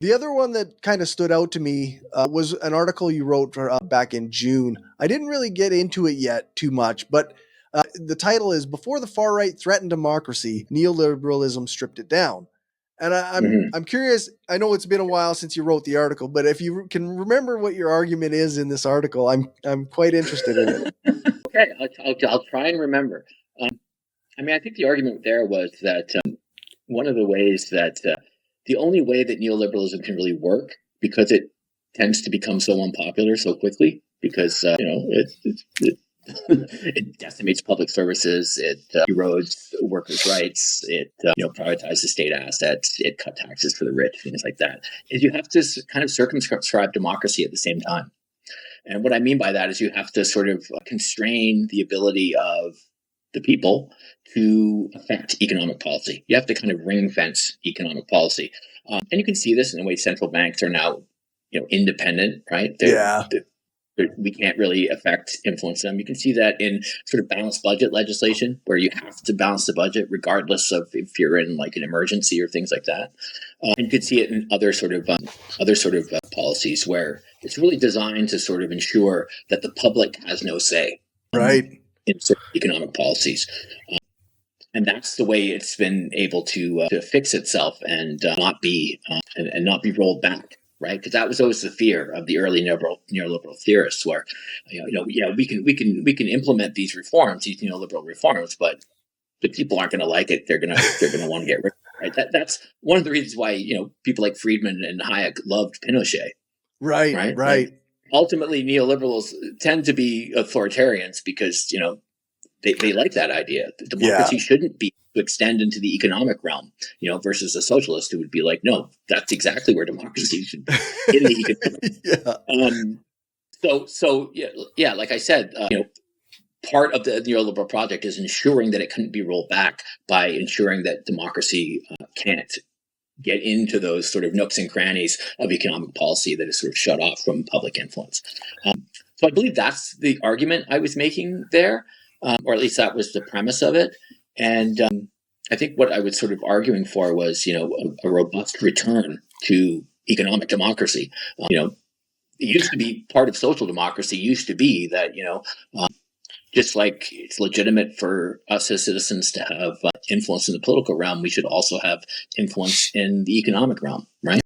The other one that kind of stood out to me was an article you wrote back in June. I didn't really get into it yet too much, but the title is "Before the Far Right Threatened Democracy, Neoliberalism Stripped It Down." And I'm curious. I know it's been a while since you wrote the article, but if you can remember what your argument is in this article, I'm quite interested in it. Okay, I'll try and remember. I think the argument there was that one of the ways that the only way that neoliberalism can really work, because it tends to become so unpopular so quickly, because it decimates public services, it erodes workers' rights, it privatizes state assets, it cut taxes for the rich, things like that, is you have to kind of circumscribe democracy at the same time. And what I mean by that is you have to sort of constrain the ability of the people to affect economic policy. You have to kind of ring fence economic policy. And you can see this in the way central banks are now, independent, right? We can't really influence them. You can see that in sort of balanced budget legislation, where you have to balance the budget regardless of if you're in like an emergency or things like that. And you can see it in other sort of policies where it's really designed to sort of ensure that the public has no say, right, in certain economic policies. And that's the way it's been able to fix itself and not be rolled back. Right, because that was always the fear of the early neoliberal theorists, where we can implement these reforms, these neoliberal reforms, but the people aren't going to like it. They're going to want to get rid of it. Right. That's one of the reasons why people like Friedman and Hayek loved Pinochet. Right. Like, ultimately, neoliberals tend to be authoritarians because they like that idea. Democracy shouldn't be to extend into the economic realm, versus a socialist who would be like, no, that's exactly where democracy should be, in the economic. Like I said, part of the neoliberal project is ensuring that it couldn't be rolled back by ensuring that democracy can't get into those sort of nooks and crannies of economic policy that is sort of shut off from public influence. So I believe that's the argument I was making there. Or at least that was the premise of it. And I think what I was sort of arguing for was, a robust return to economic democracy. It used to be part of social democracy, used to be that, just like it's legitimate for us as citizens to have influence in the political realm, we should also have influence in the economic realm, right?